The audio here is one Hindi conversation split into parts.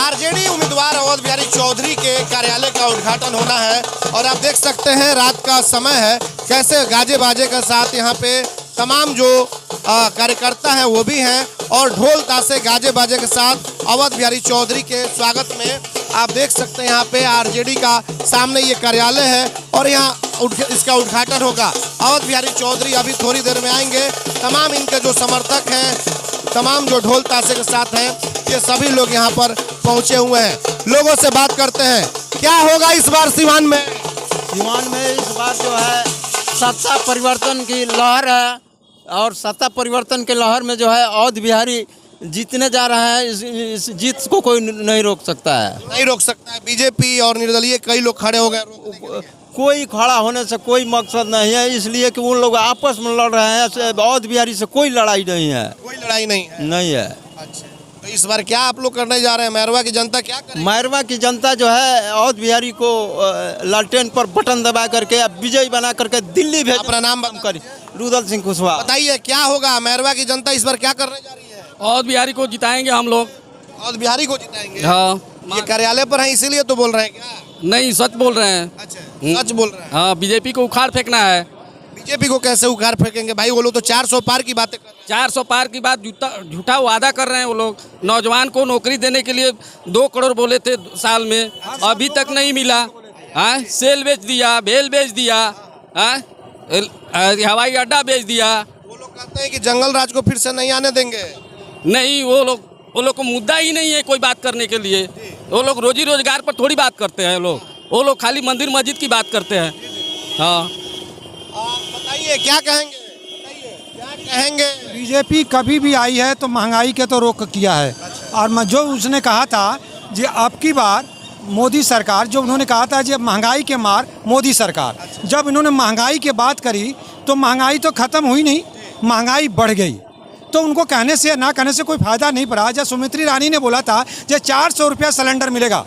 आरजेडी उम्मीदवार अवध बिहारी चौधरी के कार्यालय का उद्घाटन होना है और आप देख सकते हैं रात का समय है, कैसे गाजे बाजे के साथ यहाँ पे तमाम जो कार्यकर्ता हैं वो भी हैं और ढोल ताशे गाजे बाजे के साथ अवध बिहारी चौधरी के स्वागत में आप देख सकते हैं यहाँ पे आरजेडी का सामने ये कार्यालय है और यहाँ इसका उद्घाटन होगा। अवध बिहारी चौधरी अभी थोड़ी देर में आएंगे। तमाम इनके जो समर्थक हैं, तमाम जो ढोल ताशे के साथ हैं, ये सभी लोग यहाँ पर पहुँचे हुए हैं। लोगों से बात करते हैं, क्या होगा इस बार सीवान में? सीवान में इस बार जो है सत्ता परिवर्तन की लहर है और सत्ता परिवर्तन के लहर में जो है अवध बिहारी जीतने जा रहा है। इस जीत को कोई नहीं रोक सकता है, नहीं रोक सकता है। बीजेपी और निर्दलीय कई लोग खड़े हो गए, कोई खड़ा होने से कोई मकसद नहीं है, इसलिए कि उन लोग आपस में लड़ रहे हैं। अवध बिहारी से कोई लड़ाई नहीं है, कोई लड़ाई नहीं है, नहीं है। अच्छा, तो इस बार क्या आप लोग करने जा रहे हैं? मैरवा की जनता क्या करेगी? मैरवा की जनता जो है अवध बिहारी को लालटेन पर बटन दबा करके विजयी बना करके दिल्ली भेज। अपना नाम करिए। रुदल सिंह कुशवाहा। बताइए क्या होगा? मैरवा की जनता इस बार क्या करने जा रही है? अवध बिहारी को जिताएंगे हम लोग। अवध बिहारी को जिताएंगे? हाँ। ये कार्यालय पर है इसीलिए तो बोल रहे हैं क्या? नहीं, सच बोल रहे हैं। अच्छा, सच बोल रहे हैं। हाँ, बीजेपी को उखाड़ फेंकना है। बीजेपी को कैसे उखाड़ फेंकेंगे भाई? वो लोग तो 400 पार की बातें कर रहे हैं। 400 पार की बात झूठा वादा कर रहे हैं वो लोग। नौजवान को नौकरी देने के लिए 2 करोड़ बोले थे साल में, अभी तक नहीं मिला। हाँ, सेल बेच दिया, भेल बेच दिया, हाँ, हवाई अड्डा बेच दिया। वो लोग कहते हैं कि जंगल राज को फिर से नहीं आने देंगे। नहीं, वो लोग को मुद्दा ही नहीं है कोई बात करने के लिए। वो लोग रोजी रोजगार पर थोड़ी बात करते हैं। वो लोग खाली मंदिर मस्जिद की बात करते हैं। हाँ, बताइए क्या कहेंगे? क्या कहेंगे? बीजेपी कभी भी आई है तो महंगाई के तो रोक किया है। और जो उसने कहा था जी अब की बार मोदी सरकार, जो उन्होंने कहा था जी महंगाई के मार मोदी सरकार, जब इन्होंने महंगाई की बात करी तो महंगाई तो ख़त्म हुई नहीं, महंगाई बढ़ गई। तो उनको कहने से ना कहने से कोई फ़ायदा नहीं पड़ा। जब सुमित्री रानी ने बोला था जो 400 रुपया सिलेंडर मिलेगा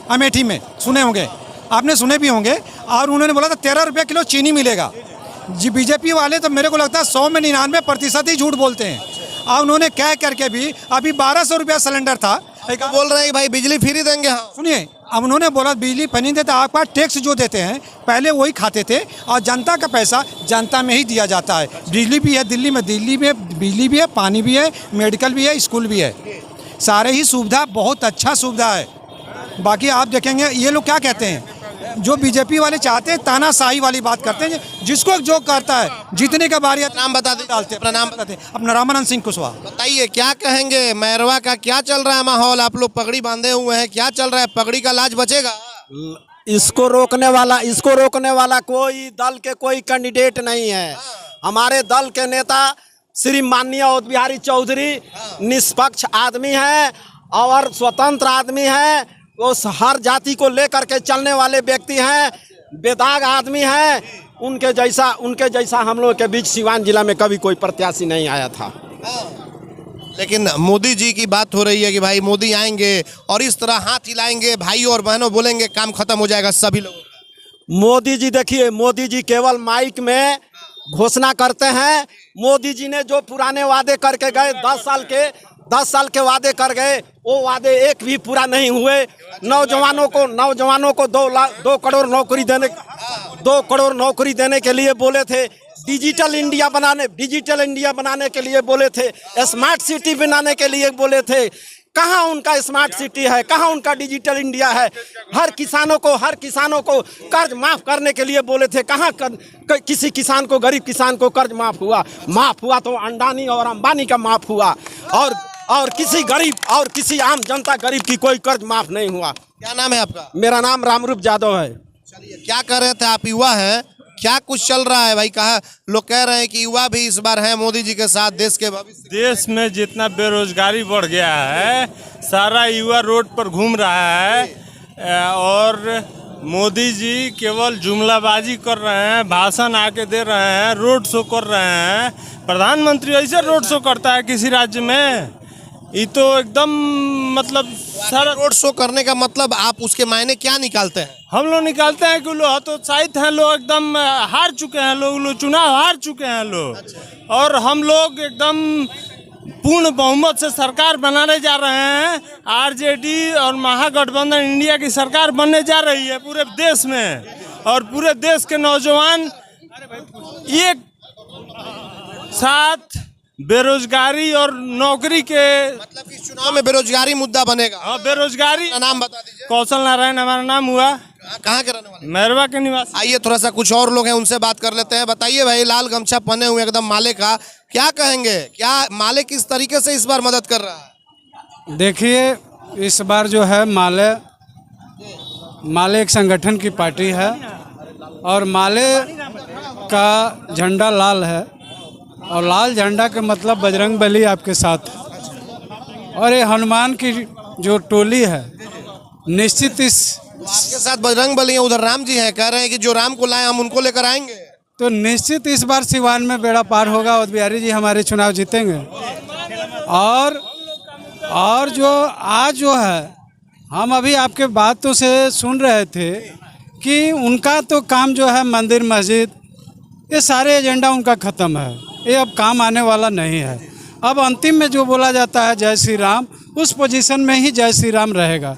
अमेठी में, सुने होंगे, आपने सुने भी होंगे, और उन्होंने बोला था 13 रुपये किलो चीनी मिलेगा। जी बीजेपी वाले तो मेरे को लगता है 100 में 99% ही झूठ बोलते हैं। और उन्होंने कह करके भी अभी 1200 रुपया सिलेंडर था, एक बोल रहे हैं भाई बिजली फ्री देंगे। हाँ, सुनिए, अब उन्होंने बोला बिजली फ्री देते, आपका टैक्स जो देते हैं पहले वही खाते थे और जनता का पैसा जनता में ही दिया जाता है। बिजली भी है दिल्ली में बिजली भी है, पानी भी है, मेडिकल भी है, स्कूल भी है, सारे ही सुविधा बहुत अच्छा सुविधा है। बाकी आप देखेंगे ये लोग क्या कहते हैं, जो बीजेपी वाले चाहते हैं तानाशाही वाली बात करते हैं, जिसको जो करता है जीतने का बारी नाम बता दें, डालते हैं। अपना नाम बताते हैं, अपना रामानंद सिंह कुशवाहा। बताइए क्या कहेंगे? मैरवा का क्या चल रहा है माहौल? आप लोग पगड़ी बांधे हुए हैं, क्या चल रहा है? पगड़ी का लाज बचेगा? इसको रोकने वाला कोई दल के कोई कैंडिडेट नहीं है। हमारे दल के नेता श्री माननीय अवध बिहारी चौधरी निष्पक्ष आदमी है और स्वतंत्र आदमी है। वो हर जाति को लेकर के चलने वाले व्यक्ति हैं, बेदाग आदमी हैं। उनके जैसा हम लोग के बीच सीवान जिला में कभी कोई प्रत्याशी नहीं आया था। लेकिन मोदी जी की बात हो रही है कि भाई मोदी आएंगे और इस तरह हाथ हिलाएंगे, भाई और बहनों बोलेंगे, काम खत्म हो जाएगा सभी लोगों का। मोदी जी देखिए, मोदी जी केवल माइक में घोषणा करते हैं। मोदी जी ने जो पुराने वादे करके गए 10 साल के वादे कर गए, वो वादे एक भी पूरा नहीं हुए। नौजवानों को 2 करोड़ नौकरी देने के लिए बोले थे, डिजिटल इंडिया बनाने के लिए बोले थे, स्मार्ट सिटी बनाने के लिए बोले थे। कहाँ उनका स्मार्ट सिटी है, कहाँ उनका डिजिटल इंडिया है? हर किसानों को कर्ज माफ करने के लिए बोले थे, कहाँ किसी किसान को, गरीब किसान को कर्ज माफ हुआ तो अंडानी और अंबानी का माफ हुआ और किसी गरीब और किसी आम जनता गरीब की कोई कर्ज माफ नहीं हुआ। क्या नाम है आपका? मेरा नाम रामरूप यादव है। चलिए, क्या कर रहे थे आप? युवा है, क्या कुछ चल रहा है भाई? कहा लोग कह रहे हैं कि युवा भी इस बार है मोदी जी के साथ देश के भविष्य। देश में जितना बेरोजगारी बढ़ गया है, सारा युवा रोड पर घूम रहा है और मोदी जी केवल जुमलाबाजी कर रहे हैं, भाषण आके दे रहे हैं, रोड शो कर रहे हैं। प्रधानमंत्री ऐसे रोड शो करता है किसी राज्य में? ये तो एकदम मतलब सारा रोड शो करने का मतलब आप उसके मायने क्या निकालते हैं? हम लोग निकालते हैं कि लोग हतोत्साहित हैं, लोग एकदम हार चुके हैं, लोग चुनाव हार चुके हैं लोग। और हम लोग एकदम पूर्ण बहुमत से सरकार बनाने जा रहे हैं। आरजेडी और महागठबंधन इंडिया की सरकार बनने जा रही है पूरे देश में, और पूरे देश के नौजवान एक साथ बेरोजगारी और नौकरी के, मतलब कि चुनाव में बेरोजगारी मुद्दा बनेगा। हाँ, बेरोजगारी। अपना नाम बता दीजिए। कौशल नारायण हमारा नाम हुआ। कहाँ के रहने वाले? मैरवा के निवासी। आइए थोड़ा सा कुछ और लोग हैं उनसे बात कर लेते हैं। बताइए भाई, लाल गमछा पहने हुए एकदम माले का, क्या कहेंगे? क्या माले किस तरीके से इस बार मदद कर रहा है? देखिए, इस बार जो है माले एक संगठन की पार्टी है और माले का झंडा लाल है और लाल झंडा का मतलब बजरंग बली आपके साथ है। और ये हनुमान की जो टोली है, निश्चित आपके साथ बजरंग बली है, उधर राम जी हैं, कह रहे हैं कि जो राम को लाए हम उनको लेकर आएंगे। तो निश्चित इस बार सिवान में बेड़ा पार होगा और बिहारी जी हमारे चुनाव जीतेंगे। और जो आज जो है, हम अभी आपके बातों से सुन रहे थे कि उनका तो काम जो है मंदिर मस्जिद, ये सारे एजेंडा उनका ख़त्म है, ये अब काम आने वाला नहीं है। अब अंतिम में जो बोला जाता है जय श्री राम, उस पोजीशन में ही जय श्री राम रहेगा।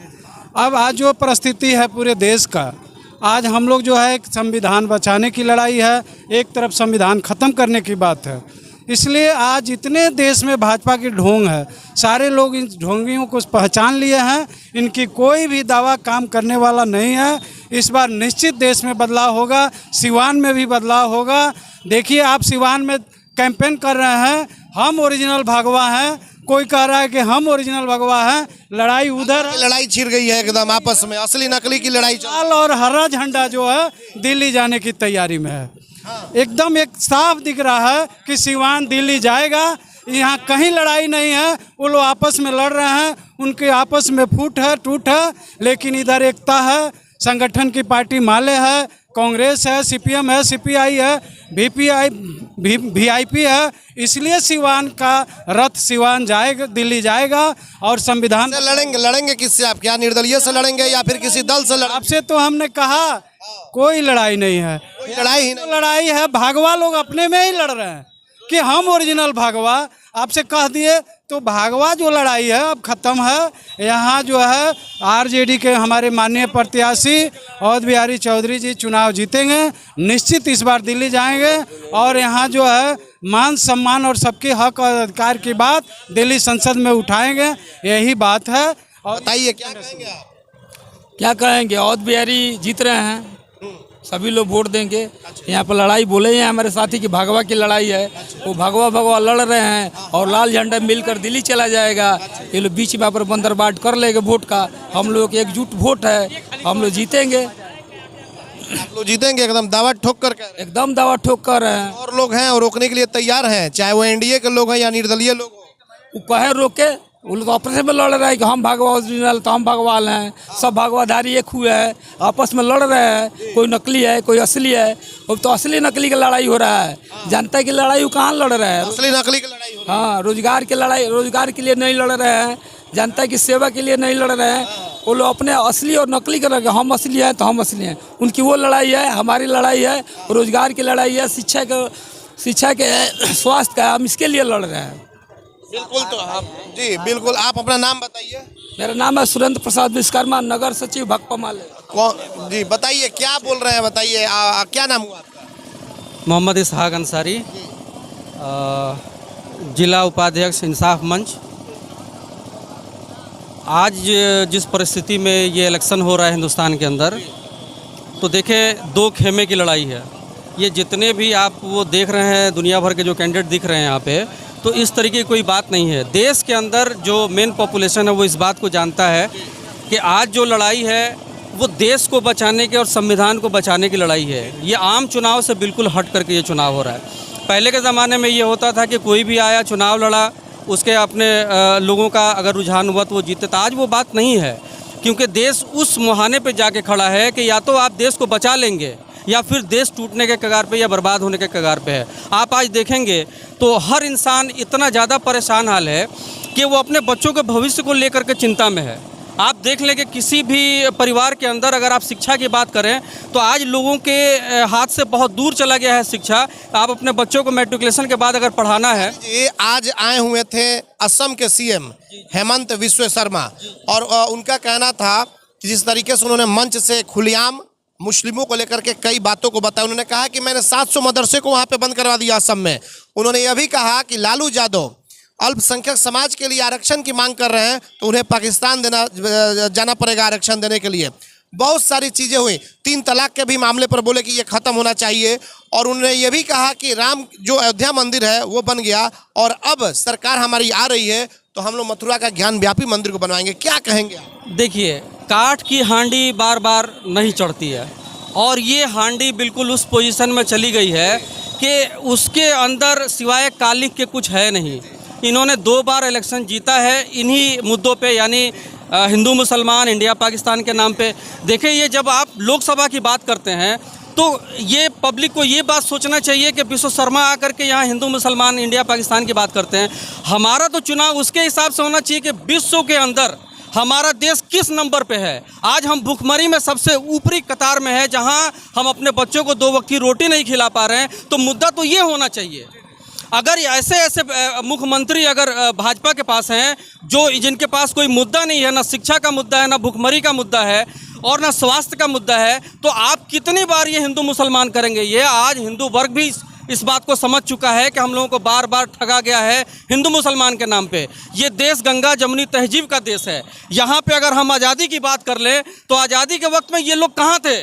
अब आज जो परिस्थिति है पूरे देश का, आज हम लोग जो है एक संविधान बचाने की लड़ाई है, एक तरफ संविधान ख़त्म करने की बात है। इसलिए आज जितने देश में भाजपा की ढोंग है, सारे लोग इन ढोंगियों को पहचान लिए हैं। इनकी कोई भी दावा काम करने वाला नहीं है। इस बार निश्चित देश में बदलाव होगा, सिवान में भी बदलाव होगा। देखिए, आप सिवान में कैंपेन कर रहे हैं, हम ओरिजिनल भगवा हैं, कोई कह रहा है कि हम ओरिजिनल भगवा हैं। लड़ाई उधर है, लड़ाई छिड़ गई है एकदम आपस में, असली नकली की लड़ाई चल। लाल और हरा झंडा जो है दिल्ली जाने की तैयारी में है। एकदम एक साफ दिख रहा है कि सिवान दिल्ली जाएगा। यहाँ कहीं लड़ाई नहीं है, वो लोग आपस में लड़ रहे हैं, उनके आपस में फूट है, टूट है, लेकिन इधर एकता है। संगठन की पार्टी माले है, कांग्रेस है, सीपीएम है, सीपीआई है, वीआईपी है। इसलिए सिवान का रथ सिवान जाएगा, दिल्ली जाएगा और संविधान से लड़ेंगे किससे आप? क्या निर्दलीय से लड़ेंगे या फिर किसी दल से लड़ेंगे? आपसे तो हमने कहा कोई लड़ाई नहीं है, कोई लड़ाई ही तो लड़ाई है, भागवा लोग अपने में ही लड़ रहे हैं कि हम ओरिजिनल भागवा। आपसे कह दिए तो भागवा जो लड़ाई है अब ख़त्म है। यहाँ जो है आरजेडी के हमारे माननीय प्रत्याशी अवध बिहारी चौधरी जी चुनाव जीतेंगे, निश्चित इस बार दिल्ली जाएंगे और यहाँ जो है मान सम्मान और सबके हक और अधिकार की बात दिल्ली संसद में उठाएंगे, यही बात है। और बताइए क्या कहेंगे आप? क्या कहेंगे, अवध बिहारी जीत रहे हैं, सभी लोग वोट देंगे। यहाँ पर लड़ाई बोले हैं हमारे साथी की भागवा की लड़ाई है, वो भागवा लड़ रहे हैं और लाल झंडा मिलकर दिल्ली चला जाएगा। ये लोग बीच में पर बंदरबाट कर लेंगे वोट का। हम लोग एकजुट वोट है, हम लोग जीतेंगे। आप लोग जीतेंगे एकदम दावा ठोक कर? एकदम दावा ठोक कर रहे हैं। और लोग हैं और रोकने के लिए तैयार हैं, चाहे वो एनडीए के लोग हैं या निर्दलीय लोग हो। वो कहे रोके, वो लोग आपस में लड़ रहे हैं कि हम भागवा ओरिजिनल, तो हम भगवान हैं। सब भागवाधारी एक हुए हैं, आपस में लड़ रहे हैं, कोई नकली है कोई असली है। अब तो असली नकली की लड़ाई हो रहा है, जनता की लड़ाई वो कहाँ लड़ रहे हैं? असली नकली की लड़ाई हो रही है। हाँ, रोजगार की लड़ाई, रोजगार के लिए नहीं लड़ रहे हैं, जनता की सेवा के लिए नहीं लड़ रहे हैं। वो लोग अपने असली और नकली कर रहे हैं, हम असली हैं तो हम असली हैं। उनकी वो लड़ाई है, हमारी लड़ाई है, रोजगार की लड़ाई है, शिक्षा के स्वास्थ्य का, हम इसके लिए लड़ रहे हैं। बिल्कुल, तो आप जी बिल्कुल, आप अपना नाम बताइए। मेरा नाम है सुरेंद्र प्रसाद विश्वकर्मा, नगर सचिव भकपा माले। कौन जी? बताइए क्या बोल रहे हैं, बताइए क्या नाम हुआ आपका? मोहम्मद इसहाक अंसारी, जिला उपाध्यक्ष इंसाफ मंच। आज जिस परिस्थिति में ये इलेक्शन हो रहा है हिंदुस्तान के अंदर, तो देखें दो खेमे की लड़ाई है। ये जितने भी आप वो देख रहे हैं, दुनिया भर के जो कैंडिडेट दिख रहे हैं यहाँ पे, तो इस तरीके की कोई बात नहीं है। देश के अंदर जो मेन पॉपुलेशन है वो इस बात को जानता है कि आज जो लड़ाई है वो देश को बचाने के और संविधान को बचाने की लड़ाई है। ये आम चुनाव से बिल्कुल हट करके ये चुनाव हो रहा है। पहले के ज़माने में ये होता था कि कोई भी आया चुनाव लड़ा, उसके अपने लोगों का अगर रुझान हुआ तो वो जीतता। आज वो बात नहीं है, क्योंकि देश उस मुहाने पे जाके खड़ा है कि या तो आप देश को बचा लेंगे या फिर देश टूटने के कगार पे या बर्बाद होने के कगार पे है। आप आज देखेंगे तो हर इंसान इतना ज़्यादा परेशान हाल है कि वो अपने बच्चों के भविष्य को लेकर के चिंता में है। आप देख लें कि किसी भी परिवार के अंदर अगर आप शिक्षा की बात करें तो आज लोगों के हाथ से बहुत दूर चला गया है शिक्षा। आप अपने बच्चों को मैट्रिकुलेशन के बाद अगर पढ़ाना है, ये आज आए हुए थे असम के सीएम हेमंत विश्व शर्मा, और उनका कहना था कि जिस तरीके से उन्होंने मंच से खुलेआम मुस्लिमों को लेकर के कई बातों को बताया। उन्होंने कहा कि मैंने 700 मदरसे को वहाँ पे बंद करवा दिया असम में। उन्होंने यह भी कहा कि लालू यादव अल्पसंख्यक समाज के लिए आरक्षण की मांग कर रहे हैं तो उन्हें पाकिस्तान जाना पड़ेगा आरक्षण देने के लिए। बहुत सारी चीज़ें हुई। 3 तलाक के भी मामले पर बोले कि ये ख़त्म होना चाहिए, और उन्होंने ये भी कहा कि राम जो अयोध्या मंदिर है वो बन गया और अब सरकार हमारी आ रही है तो हम लोग मथुरा का ज्ञान व्यापी मंदिर को बनवाएंगे। क्या कहेंगे आप? देखिए, काठ की हांडी बार बार नहीं चढ़ती है और ये हांडी बिल्कुल उस पोजीशन में चली गई है कि उसके अंदर सिवाय कालिख के कुछ है नहीं। इन्होंने 2 बार इलेक्शन जीता है इन्हीं मुद्दों पे, यानी हिंदू मुसलमान, इंडिया पाकिस्तान के नाम पे। देखिए, ये जब आप लोकसभा की बात करते हैं तो ये पब्लिक को ये बात सोचना चाहिए कि विश्व शर्मा आकर के यहाँ हिंदू मुसलमान, इंडिया पाकिस्तान की बात करते हैं। हमारा तो चुनाव उसके हिसाब से होना चाहिए कि विश्व के अंदर हमारा देश किस नंबर पे है। आज हम भुखमरी में सबसे ऊपरी कतार में है, जहाँ हम अपने बच्चों को 2 वक्त की रोटी नहीं खिला पा रहे हैं। तो मुद्दा तो ये होना चाहिए। अगर ऐसे मुख्यमंत्री अगर भाजपा के पास हैं जो जिनके पास कोई मुद्दा नहीं है, ना शिक्षा का मुद्दा है, ना भुखमरी का मुद्दा है और ना स्वास्थ्य का मुद्दा है, तो आप कितनी बार ये हिंदू मुसलमान करेंगे? ये आज हिंदू वर्ग भी इस बात को समझ चुका है कि हम लोगों को बार बार ठगा गया है हिंदू मुसलमान के नाम पे। ये देश गंगा जमुनी तहजीब का देश है। यहाँ पे अगर हम आज़ादी की बात कर लें तो आज़ादी के वक्त में ये लोग कहाँ थे?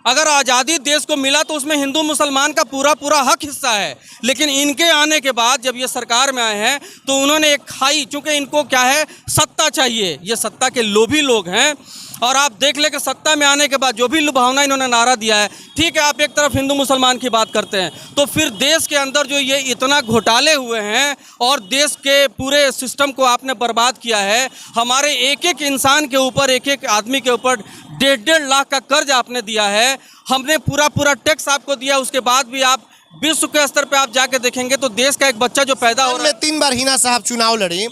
अगर आज़ादी देश को मिला तो उसमें हिंदू मुसलमान का पूरा हक हिस्सा है। लेकिन इनके आने के बाद जब ये सरकार में आए हैं तो उन्होंने एक खाई, चूँकि इनको क्या है, सत्ता चाहिए। ये सत्ता के लोभी लोग हैं। और आप देख लें कि सत्ता में आने के बाद जो भी लुभावना इन्होंने नारा दिया है, ठीक है, आप एक तरफ हिंदू मुसलमान की बात करते हैं तो फिर देश के अंदर जो ये इतना घोटाले हुए हैं और देश के पूरे सिस्टम को आपने बर्बाद किया है। हमारे एक एक इंसान के ऊपर, एक एक आदमी के ऊपर 1.5 लाख का कर्ज आपने दिया है। हमने पूरा टैक्स आपको दिया, उसके बाद भी आप विश्व के स्तर पे आप जाके देखेंगे तो देश का एक बच्चा जो पैदा हो रहा है। 3 बार हिना साहब चुनाव लड़ी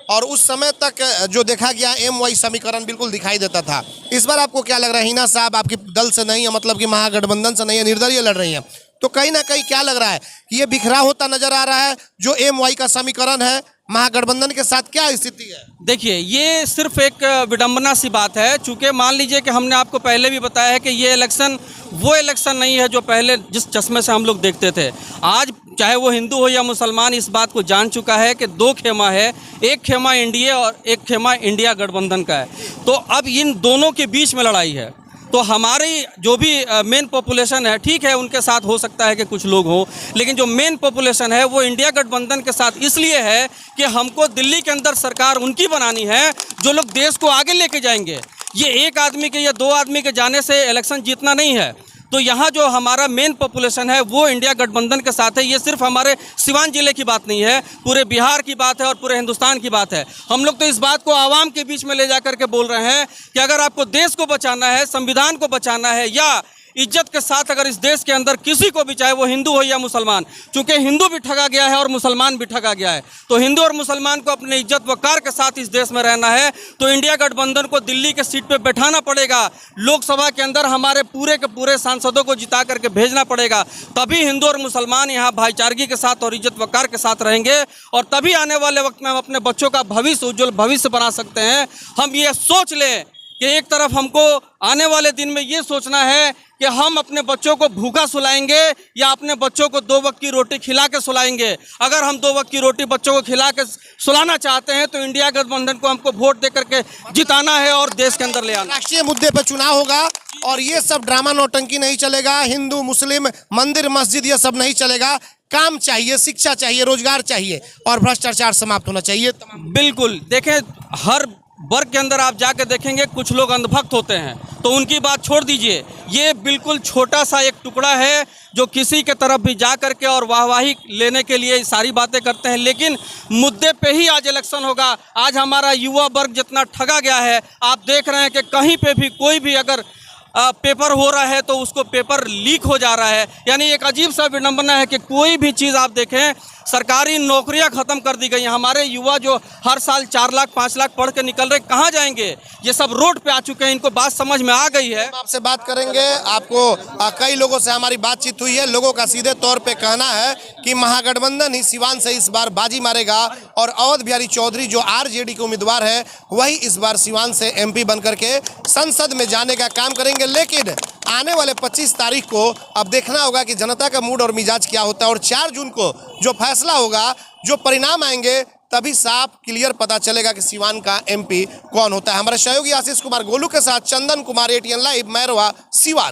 और उस समय तक जो देखा गया MY समीकरण बिल्कुल दिखाई देता था। इस बार आपको क्या लग रहा है? हिना साहब आपके दल से नहीं है, मतलब कि महागठबंधन से नहीं है, निर्दलीय लड़ रही हैं, तो कहीं ना कहीं क्या लग रहा है कि ये बिखरा होता नजर आ रहा है जो MY का समीकरण है महागठबंधन के साथ? क्या स्थिति है? देखिए, ये सिर्फ एक विडंबना सी बात है। चूँकि मान लीजिए कि हमने आपको पहले भी बताया है कि ये इलेक्शन वो इलेक्शन नहीं है जो पहले जिस चश्मे से हम लोग देखते थे। आज चाहे वो हिंदू हो या मुसलमान इस बात को जान चुका है कि 2 खेमा है, एक खेमा एनडीए और एक खेमा इंडिया गठबंधन का है। तो अब इन दोनों के बीच में लड़ाई है। तो हमारी जो भी मेन पॉपुलेशन है, ठीक है, उनके साथ हो सकता है कि कुछ लोग हों, लेकिन जो मेन पॉपुलेशन है वो इंडिया गठबंधन के साथ इसलिए है कि हमको दिल्ली के अंदर सरकार उनकी बनानी है जो लोग देश को आगे लेके जाएंगे। ये एक आदमी के या 2 आदमी के जाने से इलेक्शन जीतना नहीं है। तो यहाँ जो हमारा मेन पॉपुलेशन है वो इंडिया गठबंधन के साथ है। ये सिर्फ हमारे सिवान जिले की बात नहीं है, पूरे बिहार की बात है और पूरे हिंदुस्तान की बात है। हम लोग तो इस बात को आवाम के बीच में ले जा करके बोल रहे हैं कि अगर आपको देश को बचाना है, संविधान को बचाना है, या इज्जत के साथ अगर इस देश के अंदर किसी को भी, चाहे वो हिंदू हो या मुसलमान, चूंकि हिंदू भी ठगा गया है और मुसलमान भी ठगा गया है, तो हिंदू और मुसलमान को अपने इज्जत वकार के साथ इस देश में रहना है तो इंडिया गठबंधन को दिल्ली के सीट पे बैठाना पड़ेगा। लोकसभा के अंदर हमारे पूरे के पूरे सांसदों को जिता करके भेजना पड़ेगा। तभी हिंदू और मुसलमान यहाँ भाईचारगी के साथ और इज्जत वकार के साथ रहेंगे और तभी आने वाले वक्त में हम अपने बच्चों का भविष्य, उज्जवल भविष्य बना सकते हैं। हम ये सोच लें कि एक तरफ हमको आने वाले दिन में ये सोचना है कि हम अपने बच्चों को भूखा सुलाएंगे या अपने बच्चों को 2 वक्त की रोटी खिला के सुलाएंगे। अगर हम 2 वक्त की रोटी बच्चों को खिला के सुलाना चाहते हैं तो इंडिया गठबंधन को हमको वोट दे करके जिताना है और देश के अंदर ले आना। राष्ट्रीय मुद्दे पर चुनाव होगा और ये सब ड्रामा नौटंकी नहीं चलेगा। हिंदू मुस्लिम मंदिर मस्जिद ये सब नहीं चलेगा। काम चाहिए, शिक्षा चाहिए, रोजगार चाहिए और भ्रष्टाचार समाप्त होना चाहिए। बिल्कुल, देखें, हर वर्ग के अंदर आप जाके देखेंगे कुछ लोग अंधभक्त होते हैं, तो उनकी बात छोड़ दीजिए। ये बिल्कुल छोटा सा एक टुकड़ा है जो किसी के तरफ भी जा करके और वाहवाही लेने के लिए सारी बातें करते हैं, लेकिन मुद्दे पे ही आज इलेक्शन होगा। आज हमारा युवा वर्ग जितना ठगा गया है, आप देख रहे हैं कि कहीं पे भी कोई भी अगर पेपर हो रहा है तो उसको पेपर लीक हो जा रहा है। यानी एक अजीब सा विडंबना है कि कोई भी चीज़ आप देखें सरकारी नौकरियां खत्म कर दी गई हैं। हमारे युवा जो हर साल 4 लाख 5 लाख पढ़ के निकल रहे, कहाँ जाएंगे? ये सब रोड पे आ चुके हैं, इनको बात समझ में आ गई है। हम आपसे बात करेंगे। आपको कई लोगों से हमारी बातचीत हुई है। लोगों का सीधे तौर पे कहना है कि महागठबंधन ही सिवान से इस बार बाजी मारेगा और अवध बिहारी चौधरी जो आरजेडी के उम्मीदवार है वही इस बार सिवान से एमपी बनकर के संसद में जाने का काम करेंगे। लेकिन आने वाले 25 तारीख को अब देखना होगा कि जनता का मूड और मिजाज क्या होता है और 4 जून को जो फैसला होगा, जो परिणाम आएंगे, तभी साफ क्लियर पता चलेगा कि सिवान का एमपी कौन होता है। हमारे सहयोगी आशीष कुमार गोलू के साथ चंदन कुमार, ATN लाइव, मैरवा, सिवान।